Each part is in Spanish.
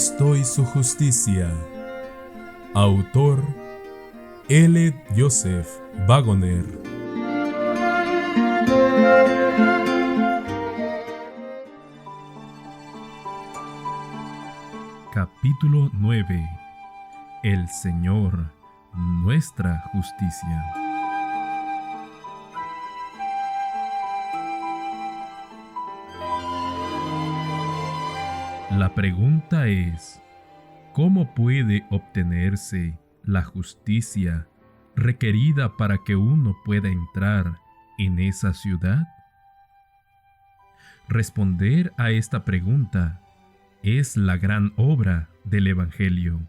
Cristo y su justicia. Autor L. Joseph Wagoner. Capítulo 9. El Señor, nuestra justicia. La pregunta es, ¿cómo puede obtenerse la justicia requerida para que uno pueda entrar en esa ciudad? Responder a esta pregunta es la gran obra del Evangelio.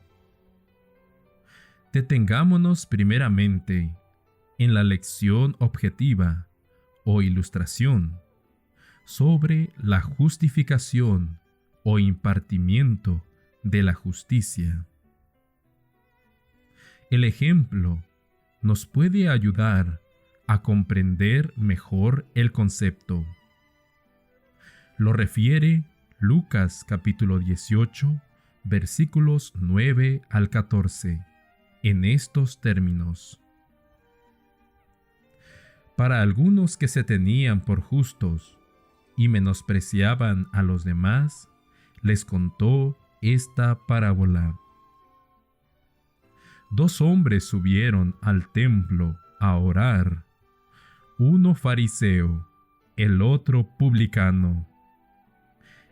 Detengámonos primeramente en la lección objetiva o ilustración sobre la justificación o impartimiento de la justicia. El ejemplo nos puede ayudar a comprender mejor el concepto. Lo refiere Lucas capítulo 18, versículos 9 al 14, en estos términos. Para algunos que se tenían por justos y menospreciaban a los demás, les contó esta parábola. Dos hombres subieron al templo a orar, uno fariseo, el otro publicano.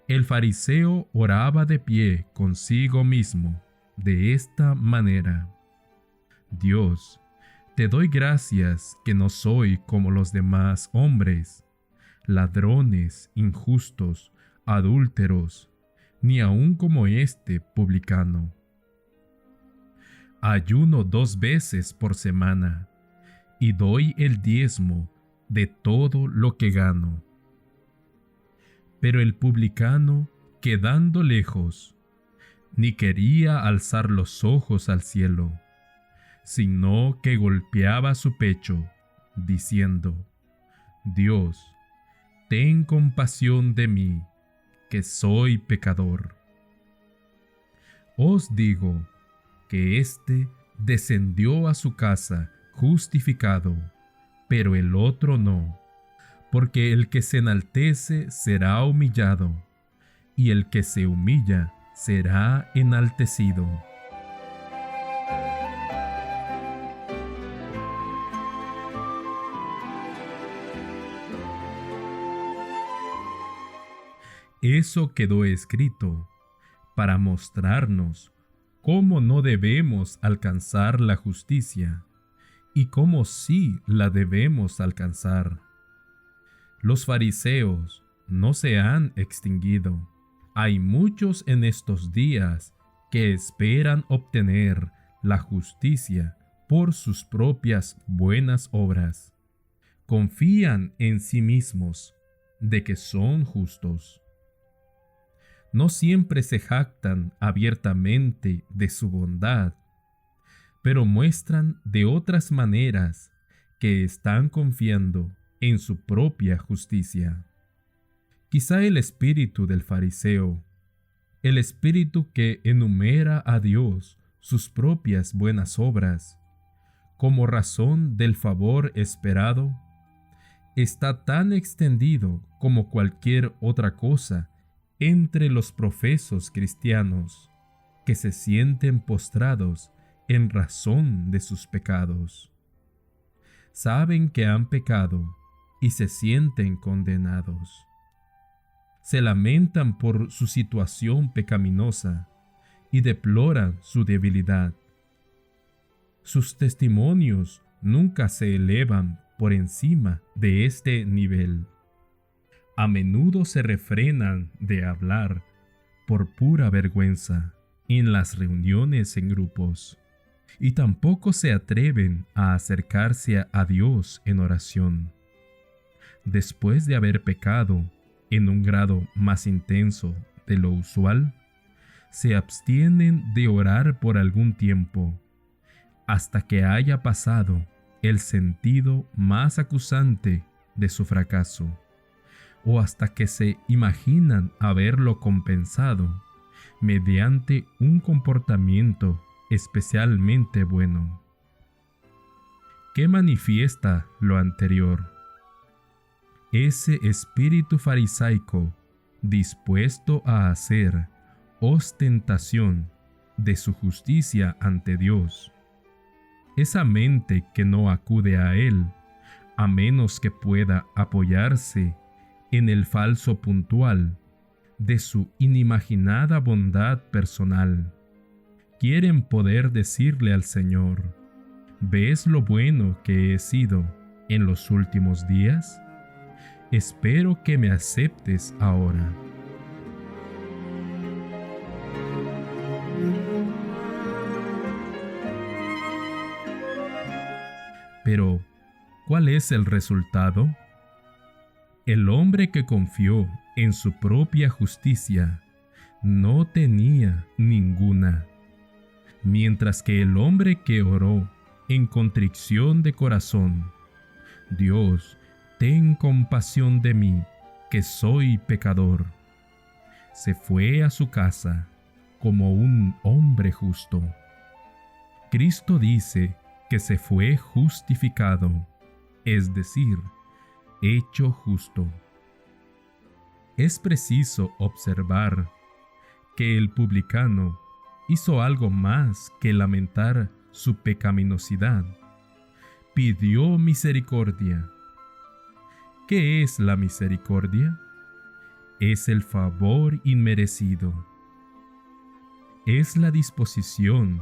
El fariseo oraba de pie consigo mismo, de esta manera: Dios, te doy gracias que no soy como los demás hombres, ladrones, injustos, adúlteros, ni aun como este publicano. Ayuno 2 veces por semana, y doy el diezmo de todo lo que gano. Pero el publicano, quedando lejos, ni quería alzar los ojos al cielo, sino que golpeaba su pecho, diciendo: Dios, ten compasión de mí, que soy pecador. Os digo que éste descendió a su casa justificado, pero el otro no, porque el que se enaltece será humillado, y el que se humilla será enaltecido. Eso quedó escrito para mostrarnos cómo no debemos alcanzar la justicia y cómo sí la debemos alcanzar. Los fariseos no se han extinguido. Hay muchos en estos días que esperan obtener la justicia por sus propias buenas obras. Confían en sí mismos de que son justos. No siempre se jactan abiertamente de su bondad, pero muestran de otras maneras que están confiando en su propia justicia. Quizá el espíritu del fariseo, el espíritu que enumera a Dios sus propias buenas obras, como razón del favor esperado, está tan extendido como cualquier otra cosa entre los profesos cristianos, que se sienten postrados en razón de sus pecados. Saben que han pecado y se sienten condenados. Se lamentan por su situación pecaminosa y deploran su debilidad. Sus testimonios nunca se elevan por encima de este nivel. A menudo se refrenan de hablar por pura vergüenza en las reuniones en grupos, y tampoco se atreven a acercarse a Dios en oración. Después de haber pecado en un grado más intenso de lo usual, se abstienen de orar por algún tiempo, hasta que haya pasado el sentido más acusante de su fracaso, o hasta que se imaginan haberlo compensado mediante un comportamiento especialmente bueno. ¿Qué manifiesta lo anterior? Ese espíritu farisaico dispuesto a hacer ostentación de su justicia ante Dios. Esa mente que no acude a Él, a menos que pueda apoyarse en el falso puntual de su inimaginada bondad personal. Quieren poder decirle al Señor: ¿ves lo bueno que he sido en los últimos días? Espero que me aceptes ahora. Pero, ¿cuál es el resultado? El hombre que confió en su propia justicia no tenía ninguna, mientras que el hombre que oró en contrición de corazón: Dios, ten compasión de mí, que soy pecador, se fue a su casa como un hombre justo. Cristo dice que se fue justificado, es decir, hecho justo. Es preciso observar que el publicano hizo algo más que lamentar su pecaminosidad. Pidió misericordia. ¿Qué es la misericordia? Es el favor inmerecido. Es la disposición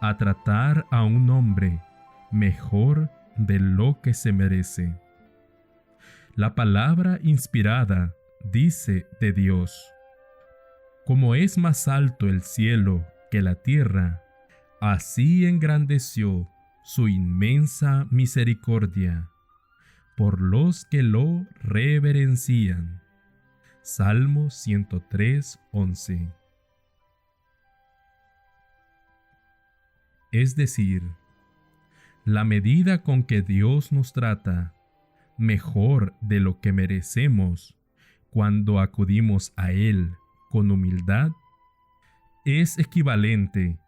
a tratar a un hombre mejor de lo que se merece. La palabra inspirada dice de Dios: como es más alto el cielo que la tierra, así engrandeció su inmensa misericordia por los que lo reverencian. Salmo 103, 11. Es decir, la medida con que Dios nos trata mejor de lo que merecemos cuando acudimos a Él con humildad, es equivalente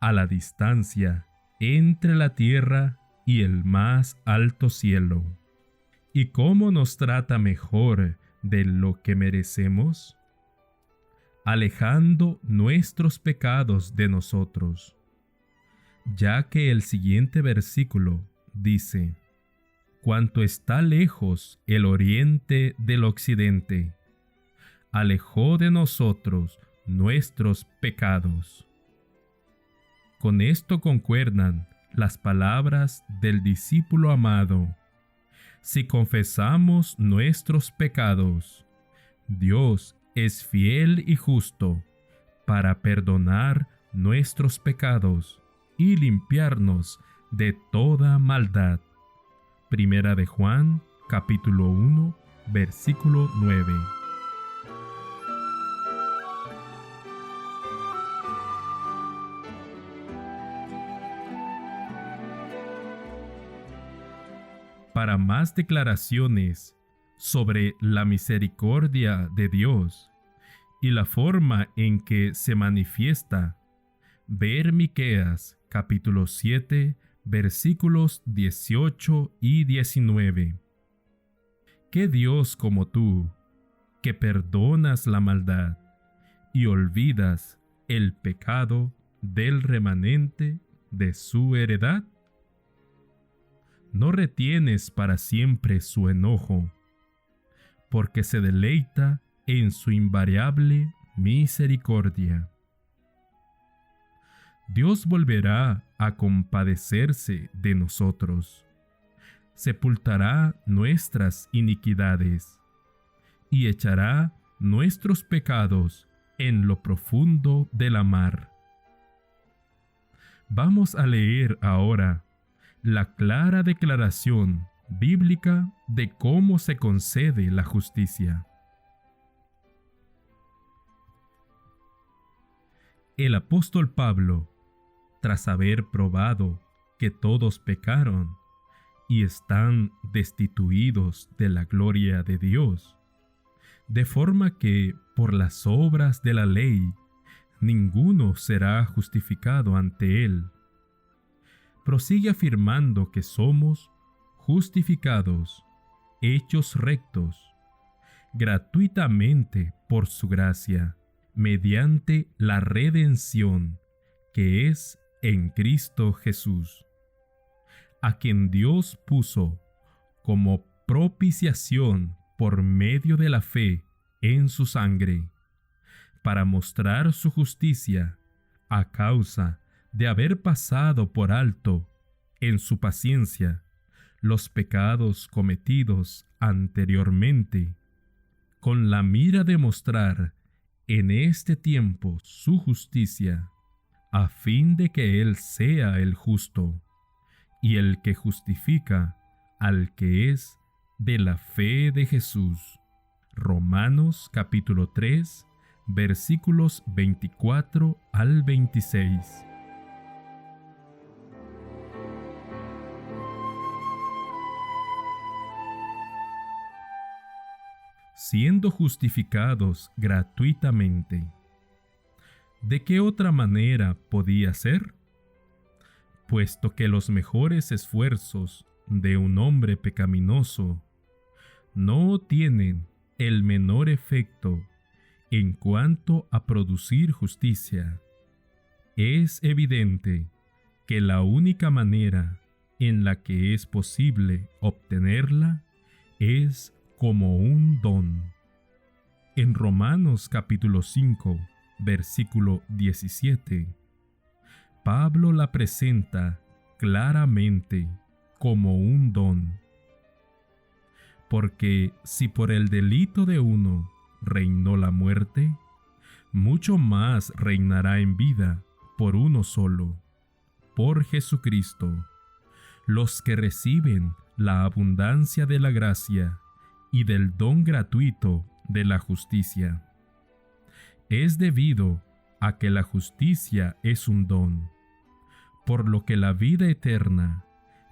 a la distancia entre la tierra y el más alto cielo. ¿Y cómo nos trata mejor de lo que merecemos? Alejando nuestros pecados de nosotros, ya que el siguiente versículo dice: cuanto está lejos el oriente del occidente, alejó de nosotros nuestros pecados. Con esto concuerdan las palabras del discípulo amado: si confesamos nuestros pecados, Dios es fiel y justo para perdonar nuestros pecados y limpiarnos de toda maldad. Primera de Juan, capítulo 1, versículo 9. Para más declaraciones sobre la misericordia de Dios y la forma en que se manifiesta, ver Miqueas capítulo 7, versículos 18 y 19. ¿Qué Dios como tú, que perdonas la maldad y olvidas el pecado del remanente de su heredad? No retienes para siempre su enojo, porque se deleita en su invariable misericordia. Dios volverá a compadecerse de nosotros, sepultará nuestras iniquidades y echará nuestros pecados en lo profundo de la mar. Vamos a leer ahora la clara declaración bíblica de cómo se concede la justicia. El apóstol Pablo, tras haber probado que todos pecaron y están destituidos de la gloria de Dios, de forma que por las obras de la ley ninguno será justificado ante Él. Prosigue afirmando que somos justificados, hechos rectos, gratuitamente por su gracia, mediante la redención que es en Cristo Jesús, a quien Dios puso como propiciación por medio de la fe en su sangre, para mostrar su justicia a causa de haber pasado por alto en su paciencia los pecados cometidos anteriormente, con la mira de mostrar en este tiempo su justicia, a fin de que Él sea el justo y el que justifica al que es de la fe de Jesús. Romanos capítulo 3, versículos 24 al 26. Siendo justificados gratuitamente. ¿De qué otra manera podía ser? Puesto que los mejores esfuerzos de un hombre pecaminoso no tienen el menor efecto en cuanto a producir justicia, es evidente que la única manera en la que es posible obtenerla es como un don. En Romanos capítulo 5, versículo 17, Pablo la presenta claramente como un don. Porque si por el delito de uno reinó la muerte, mucho más reinará en vida por uno solo, por Jesucristo, los que reciben la abundancia de la gracia y del don gratuito de la justicia. Es debido a que la justicia es un don, por lo que la vida eterna,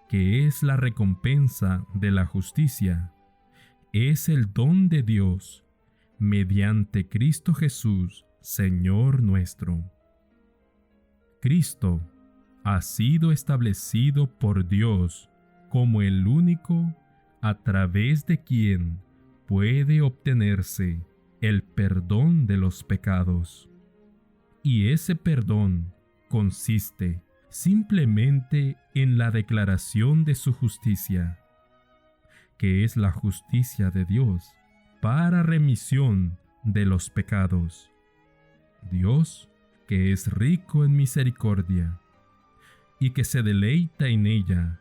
que es la recompensa de la justicia, es el don de Dios, mediante Cristo Jesús, Señor nuestro. Cristo ha sido establecido por Dios como el único a través de quien puede obtenerse el perdón de los pecados. Y ese perdón consiste simplemente en la declaración de su justicia, que es la justicia de Dios para remisión de los pecados. Dios, que es rico en misericordia y que se deleita en ella,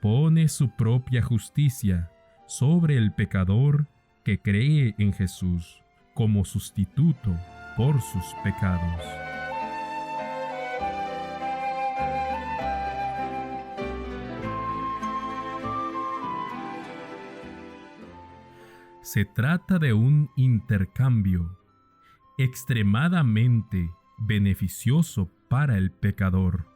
pone su propia justicia sobre el pecador que cree en Jesús como sustituto por sus pecados. Se trata de un intercambio extremadamente beneficioso para el pecador,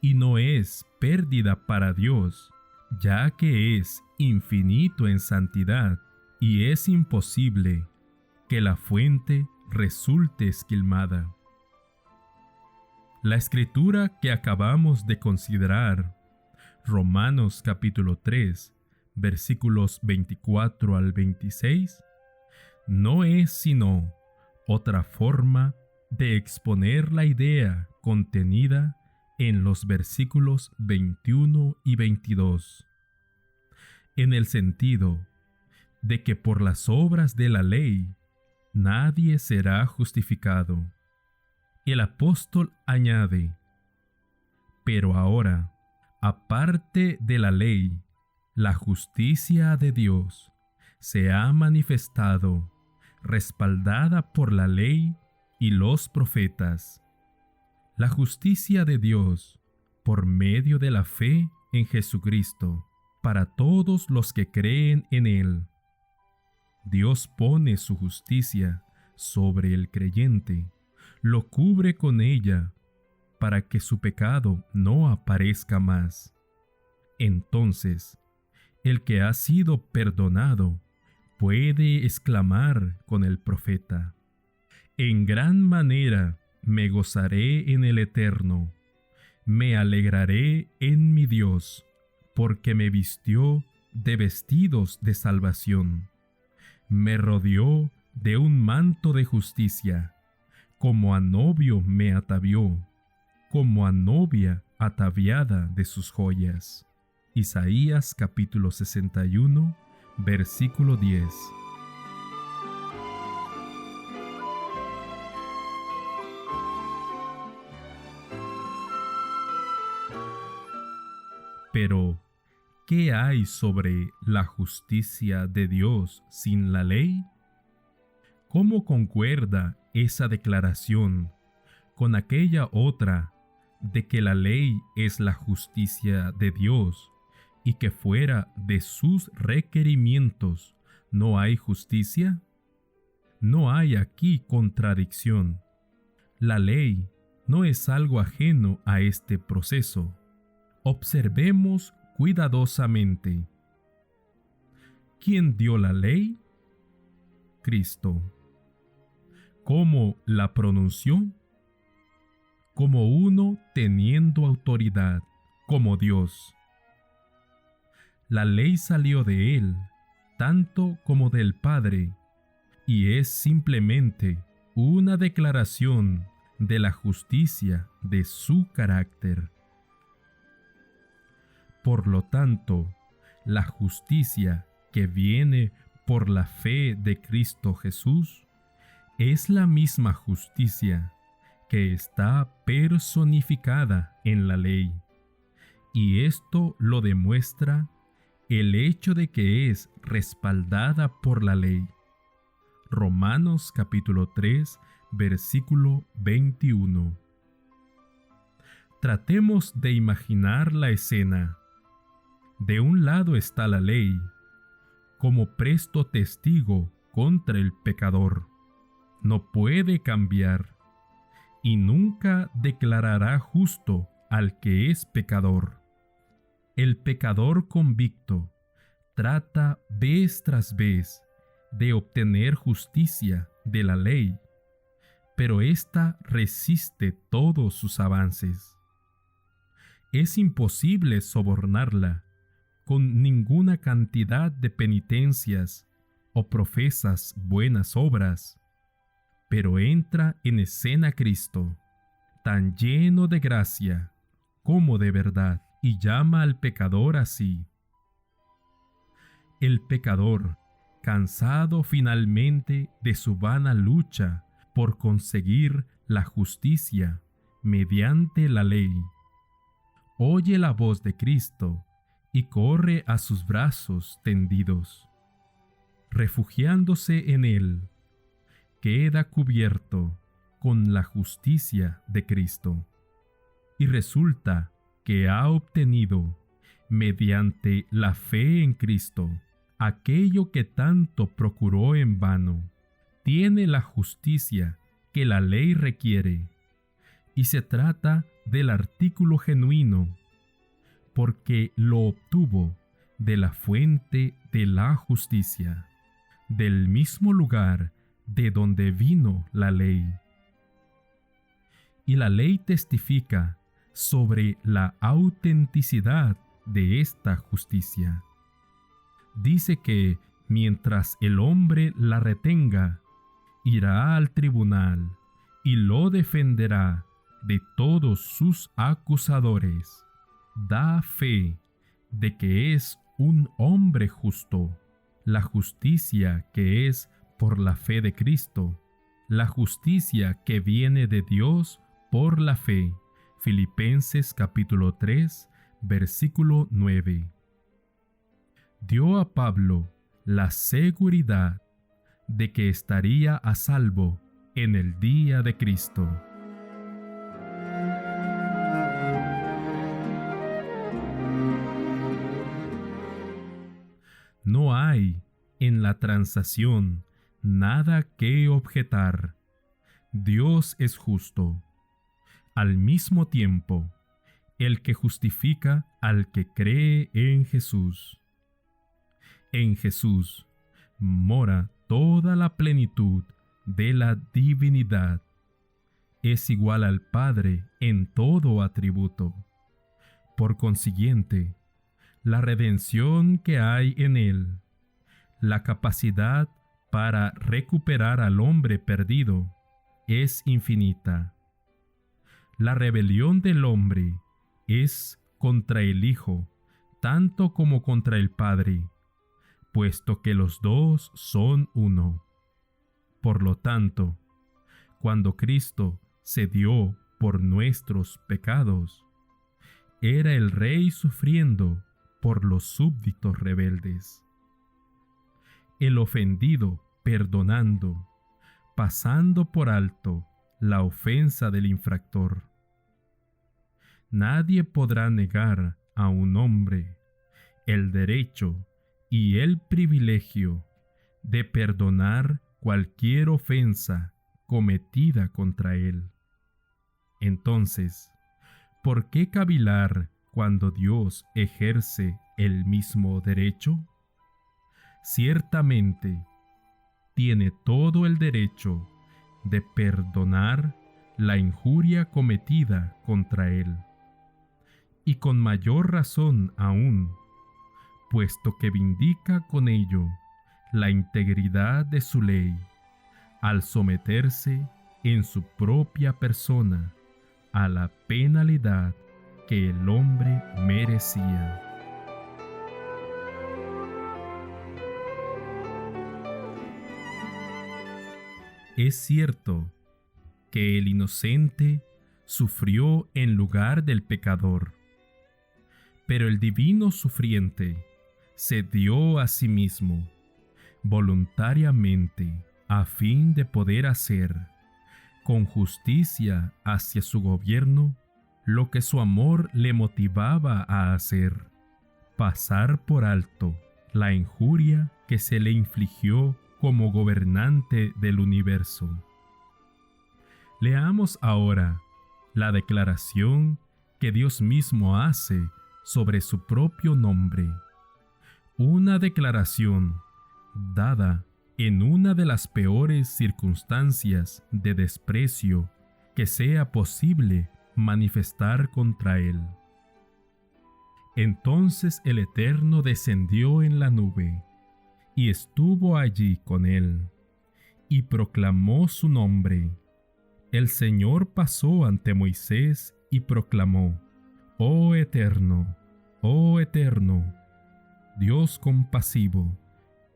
y no es pérdida para Dios, ya que es infinito en santidad y es imposible que la fuente resulte esquilmada. La escritura que acabamos de considerar, Romanos capítulo 3, versículos 24 al 26, no es sino otra forma de exponer la idea contenida en los versículos 21 y 22, en el sentido de que por las obras de la ley nadie será justificado. El apóstol añade: pero ahora, aparte de la ley, la justicia de Dios se ha manifestado, respaldada por la ley y los profetas. La justicia de Dios por medio de la fe en Jesucristo, para todos los que creen en Él. Dios pone su justicia sobre el creyente, lo cubre con ella, para que su pecado no aparezca más. Entonces, el que ha sido perdonado puede exclamar con el profeta: en gran manera me gozaré en el Eterno, me alegraré en mi Dios, porque me vistió de vestidos de salvación, me rodeó de un manto de justicia, como a novio me atavió, como a novia ataviada de sus joyas. Isaías capítulo 61, versículo 10. Pero, ¿qué hay sobre la justicia de Dios sin la ley? ¿Cómo concuerda esa declaración con aquella otra de que la ley es la justicia de Dios y que fuera de sus requerimientos no hay justicia? No hay aquí contradicción. La ley no es algo ajeno a este proceso. Observemos cuidadosamente. ¿Quién dio la ley? Cristo. ¿Cómo la pronunció? Como uno teniendo autoridad, como Dios. La ley salió de Él, tanto como del Padre, y es simplemente una declaración de la justicia de su carácter. Por lo tanto, la justicia que viene por la fe de Cristo Jesús es la misma justicia que está personificada en la ley, y esto lo demuestra el hecho de que es respaldada por la ley. Romanos capítulo 3, versículo 21. Tratemos de imaginar la escena. De un lado está la ley, como presto testigo contra el pecador. No puede cambiar, y nunca declarará justo al que es pecador. El pecador convicto trata vez tras vez de obtener justicia de la ley, pero ésta resiste todos sus avances. Es imposible sobornarla con ninguna cantidad de penitencias o profesas buenas obras, pero entra en escena Cristo, tan lleno de gracia como de verdad, y llama al pecador así. El pecador, cansado finalmente de su vana lucha por conseguir la justicia mediante la ley, oye la voz de Cristo y corre a sus brazos tendidos. Refugiándose en Él, queda cubierto con la justicia de Cristo, y resulta que ha obtenido, mediante la fe en Cristo, aquello que tanto procuró en vano. Tiene la justicia que la ley requiere, y se trata del artículo genuino, porque lo obtuvo de la fuente de la justicia, del mismo lugar de donde vino la ley. Y la ley testifica sobre la autenticidad de esta justicia. Dice que mientras el hombre la retenga, irá al tribunal y lo defenderá de todos sus acusadores. Da fe de que es un hombre justo, la justicia que es por la fe de Cristo, la justicia que viene de Dios por la fe. Filipenses capítulo 3, versículo 9. Dio a Pablo la seguridad de que estaría a salvo en el día de Cristo. No hay en la transacción nada que objetar. Dios es justo. Al mismo tiempo, el que justifica al que cree en Jesús. En Jesús mora toda la plenitud de la divinidad. es igual al Padre en todo atributo. Por consiguiente, la redención que hay en Él, la capacidad para recuperar al hombre perdido, es infinita. La rebelión del hombre es contra el Hijo, tanto como contra el Padre, puesto que los dos son uno. Por lo tanto, cuando Cristo se dio por nuestros pecados, era el Rey sufriendo por los súbditos rebeldes. El ofendido perdonando, pasando por alto la ofensa del infractor. Nadie podrá negar a un hombre el derecho y el privilegio de perdonar cualquier ofensa cometida contra él. Entonces, ¿por qué cavilar cuando Dios ejerce el mismo derecho? Ciertamente, tiene todo el derecho de perdonar la injuria cometida contra él, y con mayor razón aún, puesto que vindica con ello la integridad de su ley, al someterse en su propia persona a la penalidad que el hombre merecía. Es cierto que el inocente sufrió en lugar del pecador, pero el divino sufriente se dio a sí mismo voluntariamente a fin de poder hacer, con justicia hacia su gobierno, lo que su amor le motivaba a hacer: pasar por alto la injuria que se le infligió como gobernante del universo. Leamos ahora la declaración que Dios mismo hace sobre su propio nombre, una declaración dada en una de las peores circunstancias de desprecio que sea posible manifestar contra él. Entonces el Eterno descendió en la nube, y estuvo allí con él, y proclamó su nombre. El Señor pasó ante Moisés y proclamó: Oh Eterno, Dios compasivo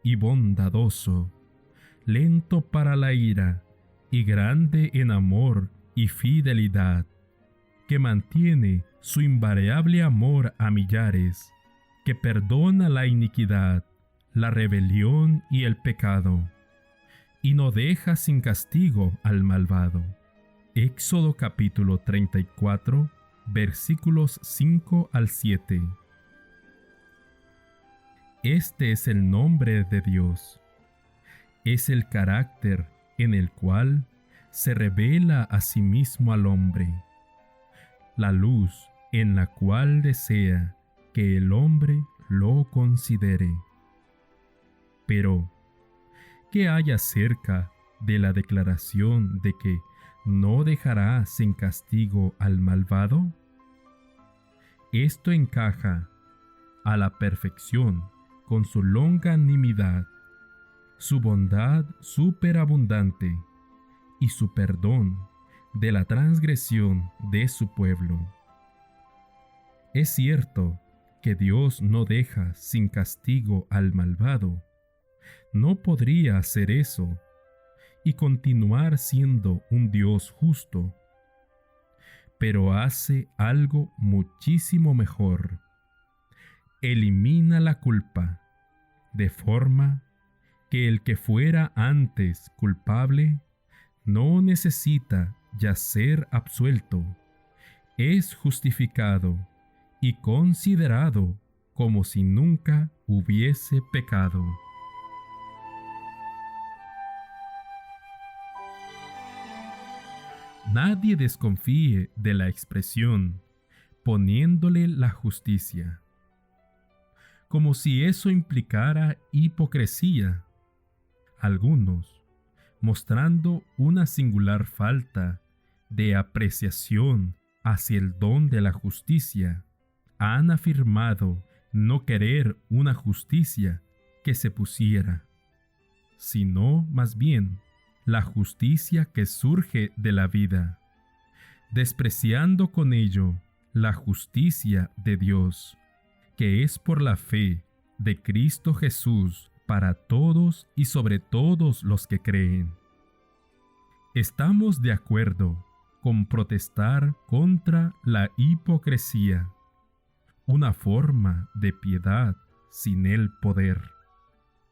y bondadoso, lento para la ira y grande en amor y fidelidad, que mantiene su invariable amor a millares, que perdona la iniquidad, la rebelión y el pecado, y no deja sin castigo al malvado. Éxodo capítulo 34, versículos 5 al 7. Este es el nombre de Dios. Es el carácter en el cual se revela a sí mismo al hombre, la luz en la cual desea que el hombre lo considere. Pero, ¿qué hay acerca de la declaración de que no dejará sin castigo al malvado? Esto encaja a la perfección con su longanimidad, su bondad superabundante y su perdón de la transgresión de su pueblo. Es cierto que Dios no deja sin castigo al malvado. No podría hacer eso y continuar siendo un Dios justo, pero hace algo muchísimo mejor. Elimina la culpa, de forma que el que fuera antes culpable no necesita ya ser absuelto, es justificado y considerado como si nunca hubiese pecado. Nadie desconfíe de la expresión poniéndole la justicia, como si eso implicara hipocresía. Algunos, mostrando una singular falta de apreciación hacia el don de la justicia, han afirmado no querer una justicia que se pusiera, sino más bien la justicia que surge de la vida, despreciando con ello la justicia de Dios, que es por la fe de Cristo Jesús para todos y sobre todos los que creen. Estamos de acuerdo con protestar contra la hipocresía, una forma de piedad sin el poder.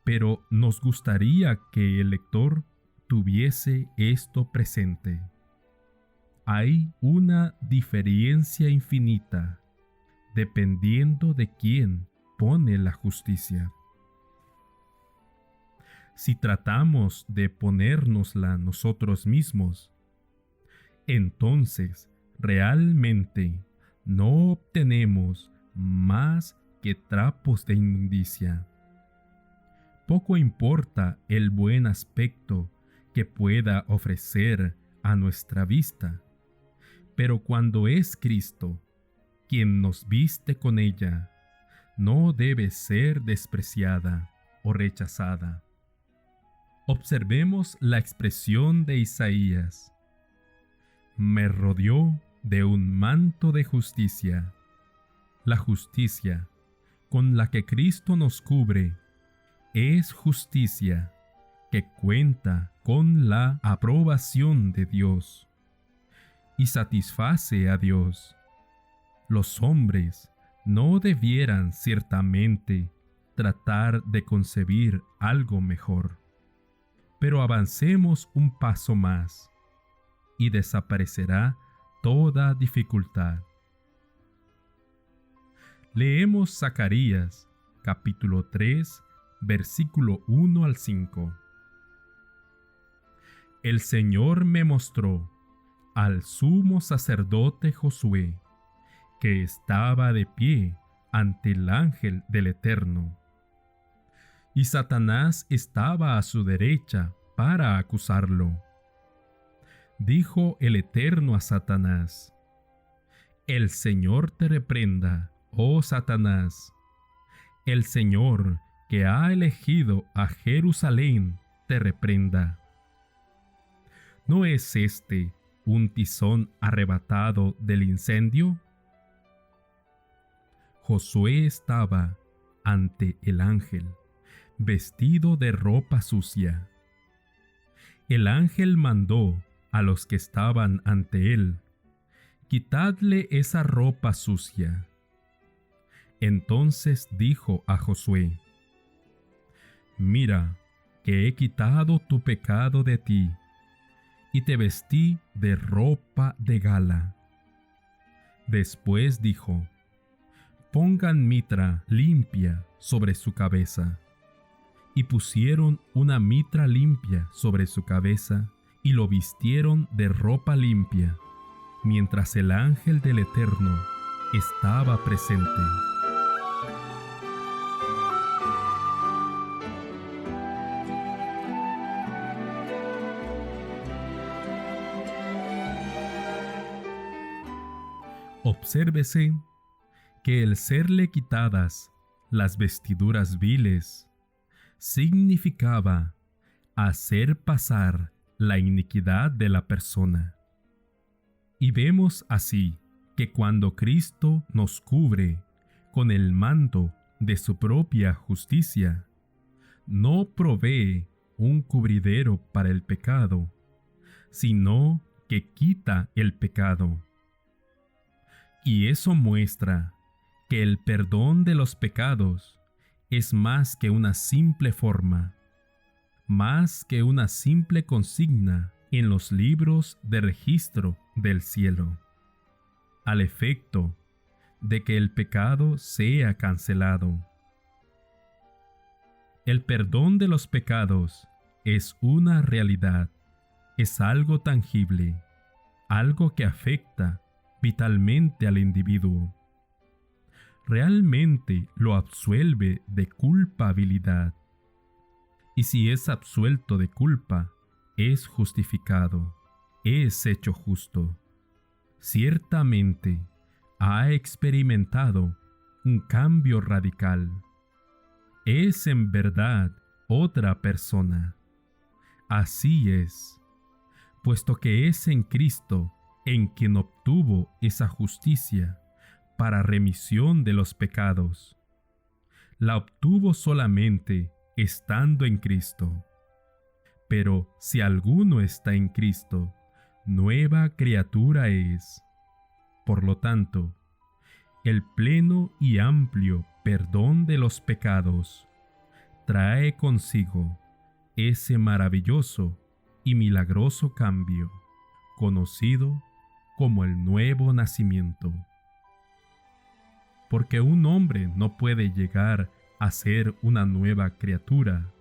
Pero nos gustaría que el lector tuviese esto presente. Hay una diferencia infinita dependiendo de quién pone la justicia. Si tratamos de ponérnosla nosotros mismos, entonces realmente no obtenemos más que trapos de inmundicia. Poco importa el buen aspecto que pueda ofrecer a nuestra vista, pero cuando es Cristo quien nos viste con ella, no debe ser despreciada o rechazada. Observemos la expresión de Isaías: me rodeó de un manto de justicia. La justicia con la que Cristo nos cubre es justicia que cuenta con la aprobación de Dios y satisface a Dios. Los hombres no debieran ciertamente tratar de concebir algo mejor, pero avancemos un paso más y desaparecerá toda dificultad. Leemos Zacarías, capítulo 3, versículo 1 al 5. El Señor me mostró al sumo sacerdote Josué, que estaba de pie ante el ángel del Eterno. Y Satanás estaba a su derecha para acusarlo. Dijo el Eterno a Satanás: el Señor te reprenda, oh Satanás. El Señor, que ha elegido a Jerusalén, te reprenda. ¿No es este un tizón arrebatado del incendio? Josué estaba ante el ángel, vestido de ropa sucia. El ángel mandó a los que estaban ante él: quitadle esa ropa sucia. Entonces dijo a Josué: mira, que he quitado tu pecado de ti, y te vestí de ropa de gala. Después dijo: pongan mitra limpia sobre su cabeza. Y pusieron una mitra limpia sobre su cabeza, y lo vistieron de ropa limpia, mientras el ángel del Eterno estaba presente. Obsérvese que el serle quitadas las vestiduras viles significaba hacer pasar la iniquidad de la persona. Y vemos así que cuando Cristo nos cubre con el manto de su propia justicia, no provee un cubridero para el pecado, sino que quita el pecado. Y eso muestra que el perdón de los pecados es más que una simple forma, más que una simple consigna en los libros de registro del cielo, al efecto de que el pecado sea cancelado. El perdón de los pecados es una realidad, es algo tangible, algo que afecta vitalmente al individuo. Realmente lo absuelve de culpabilidad. Y si es absuelto de culpa, es justificado, es hecho justo. Ciertamente ha experimentado un cambio radical. Es en verdad otra persona. Así es, puesto que es en Cristo en quien obtuvo esa justicia para remisión de los pecados. La obtuvo solamente estando en Cristo. Pero si alguno está en Cristo, nueva criatura es. Por lo tanto, el pleno y amplio perdón de los pecados trae consigo ese maravilloso y milagroso cambio, conocido como el nuevo nacimiento. Porque un hombre no puede llegar a ser una nueva criatura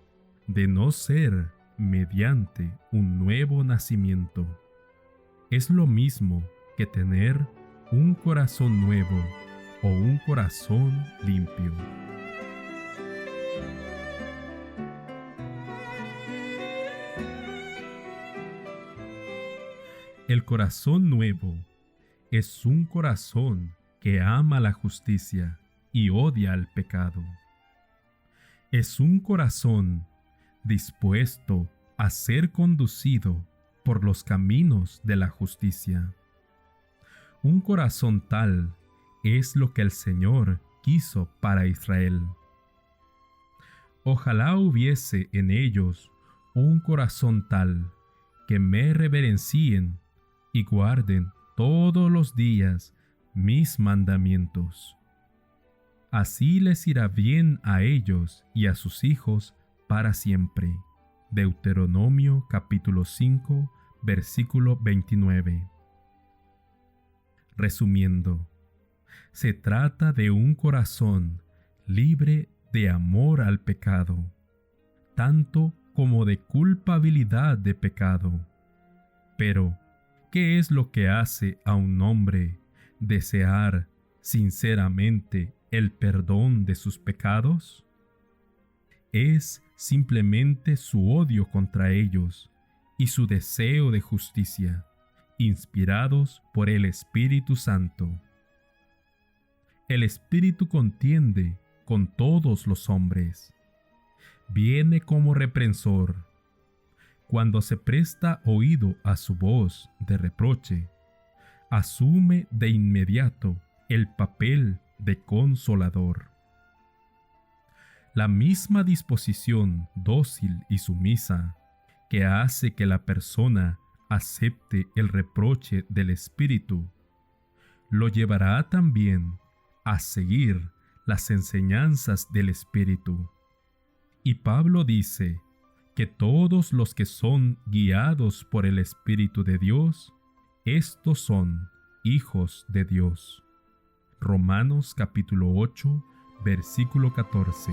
de no ser mediante un nuevo nacimiento. Es lo mismo que tener un corazón nuevo o un corazón limpio. El corazón nuevo es un corazón que ama la justicia y odia al pecado. Es un corazón dispuesto a ser conducido por los caminos de la justicia. Un corazón tal es lo que el Señor quiso para Israel. Ojalá hubiese en ellos un corazón tal que me reverencien y guarden todos los días mis mandamientos. Así les irá bien a ellos y a sus hijos para siempre. Deuteronomio capítulo 5, versículo 29. Resumiendo, se trata de un corazón libre de amor al pecado, tanto como de culpabilidad de pecado. Pero, ¿qué es lo que hace a un hombre desear sinceramente el perdón de sus pecados? Es simplemente su odio contra ellos y su deseo de justicia, inspirados por el Espíritu Santo. El Espíritu contiende con todos los hombres. Viene como reprensor. Cuando se presta oído a su voz de reproche, asume de inmediato el papel de consolador. La misma disposición dócil y sumisa que hace que la persona acepte el reproche del Espíritu, lo llevará también a seguir las enseñanzas del Espíritu. Y Pablo dice que todos los que son guiados por el Espíritu de Dios, estos son hijos de Dios. Romanos capítulo 8, versículo 14.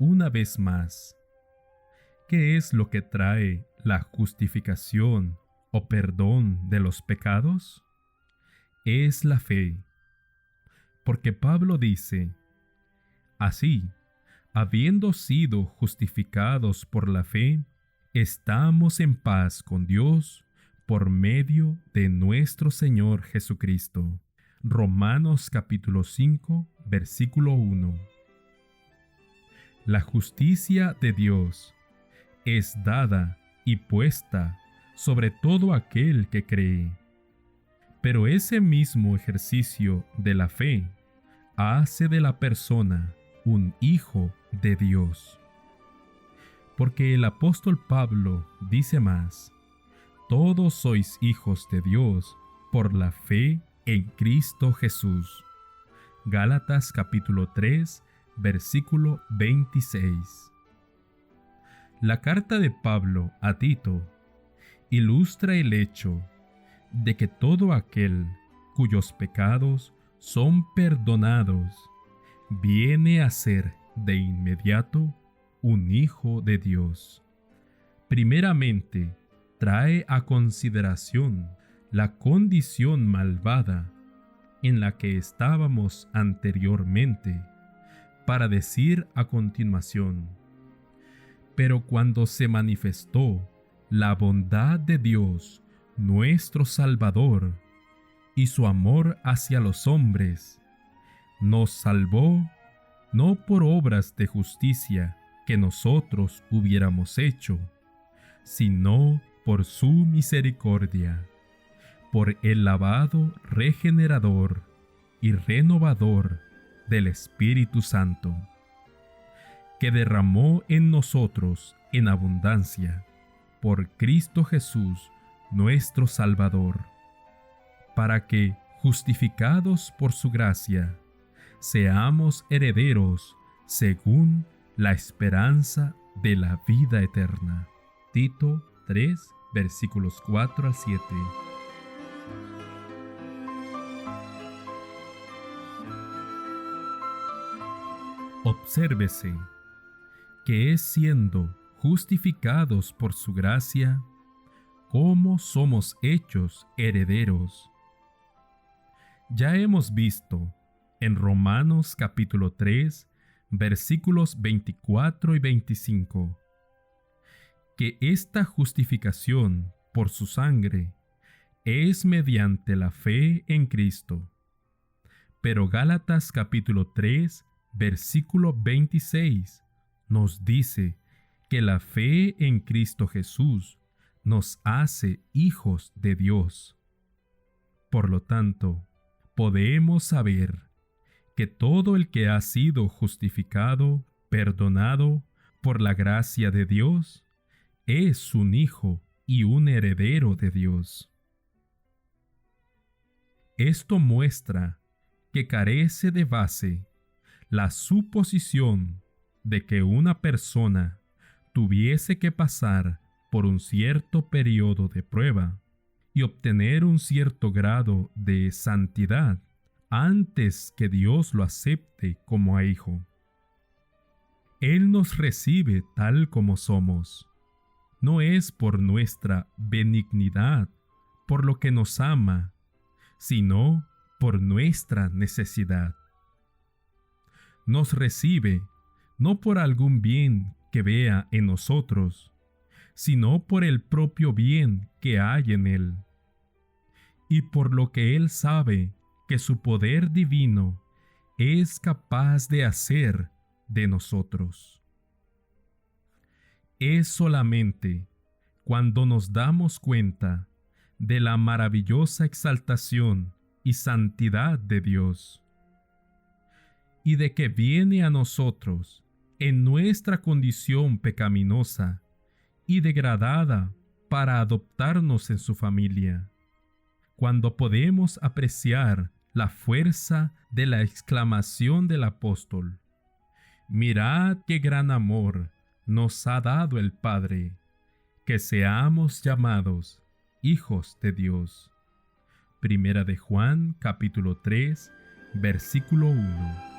Una vez más, ¿qué es lo que trae la justificación o perdón de los pecados? Es la fe. Porque Pablo dice, así, habiendo sido justificados por la fe, estamos en paz con Dios por medio de nuestro Señor Jesucristo. Romanos capítulo 5, versículo 1. La justicia de Dios es dada y puesta sobre todo aquel que cree. Pero ese mismo ejercicio de la fe hace de la persona un hijo de Dios. Porque el apóstol Pablo dice más, todos sois hijos de Dios por la fe en Cristo Jesús. Gálatas capítulo 3, versículo 26. La carta de Pablo a Tito ilustra el hecho de que todo aquel cuyos pecados son perdonados viene a ser de inmediato un hijo de Dios. Primeramente, trae a consideración la condición malvada en la que estábamos anteriormente, para decir a continuación: pero cuando se manifestó la bondad de Dios, nuestro Salvador, y su amor hacia los hombres, nos salvó no por obras de justicia que nosotros hubiéramos hecho, sino por su misericordia, por el lavado regenerador y renovador del Espíritu Santo, que derramó en nosotros en abundancia, por Cristo Jesús, nuestro Salvador, para que, justificados por su gracia, seamos herederos según la esperanza de la vida eterna. Tito 3, versículos 4 al 7. Obsérvese que es siendo justificados por su gracia, cómo somos hechos herederos. Ya hemos visto en Romanos capítulo 3, versículos 24 y 25, que esta justificación por su sangre es mediante la fe en Cristo. Pero Gálatas capítulo 3, versículo 26 nos dice que la fe en Cristo Jesús nos hace hijos de Dios. Por lo tanto, podemos saber que todo el que ha sido justificado, perdonado por la gracia de Dios, es un hijo y un heredero de Dios. Esto muestra que carece de base la suposición de que una persona tuviese que pasar por un cierto periodo de prueba y obtener un cierto grado de santidad antes que Dios lo acepte como a hijo. Él nos recibe tal como somos. No es por nuestra benignidad, por lo que nos ama, sino por nuestra necesidad. Nos recibe no por algún bien que vea en nosotros, sino por el propio bien que hay en Él, y por lo que Él sabe que su poder divino es capaz de hacer de nosotros. Es solamente cuando nos damos cuenta de la maravillosa exaltación y santidad de Dios, y de que viene a nosotros en nuestra condición pecaminosa y degradada para adoptarnos en su familia, cuando podemos apreciar la fuerza de la exclamación del apóstol: mirad qué gran amor nos ha dado el Padre, que seamos llamados hijos de Dios. Primera de Juan capítulo 3, versículo 1.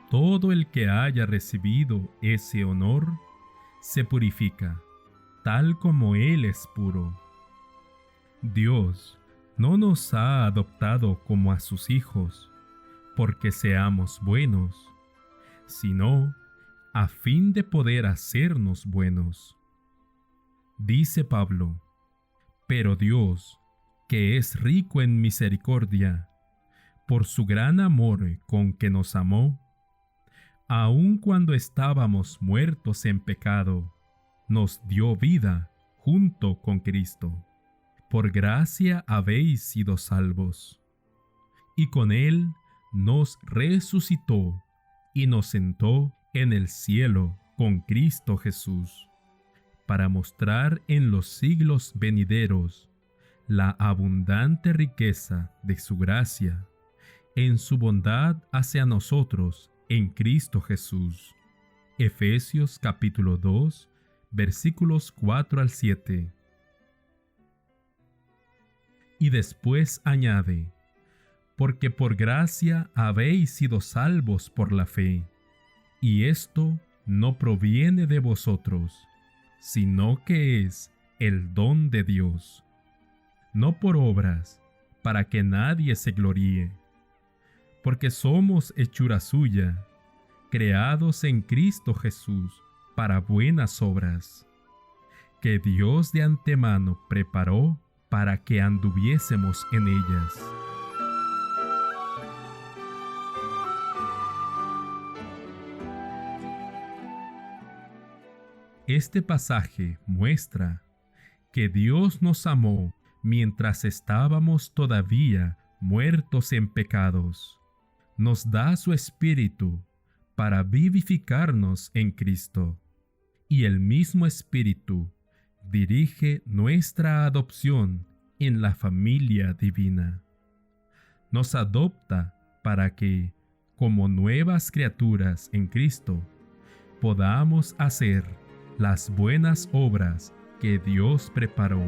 Todo el que haya recibido ese honor se purifica, tal como Él es puro. Dios no nos ha adoptado como a sus hijos, porque seamos buenos, sino a fin de poder hacernos buenos. Dice Pablo: pero Dios, que es rico en misericordia, por su gran amor con que nos amó, aun cuando estábamos muertos en pecado, nos dio vida junto con Cristo. Por gracia habéis sido salvos. Y con Él nos resucitó y nos sentó en el cielo con Cristo Jesús, para mostrar en los siglos venideros la abundante riqueza de su gracia, en su bondad hacia nosotros en Cristo Jesús. Efesios capítulo 2, versículos 4 al 7. Y después añade: porque por gracia habéis sido salvos por la fe, y esto no proviene de vosotros, sino que es el don de Dios, no por obras, para que nadie se gloríe, porque somos hechura suya, creados en Cristo Jesús para buenas obras, que Dios de antemano preparó para que anduviésemos en ellas. Este pasaje muestra que Dios nos amó mientras estábamos todavía muertos en pecados. Nos da su Espíritu para vivificarnos en Cristo, y el mismo Espíritu dirige nuestra adopción en la familia divina. Nos adopta para que, como nuevas criaturas en Cristo, podamos hacer las buenas obras que Dios preparó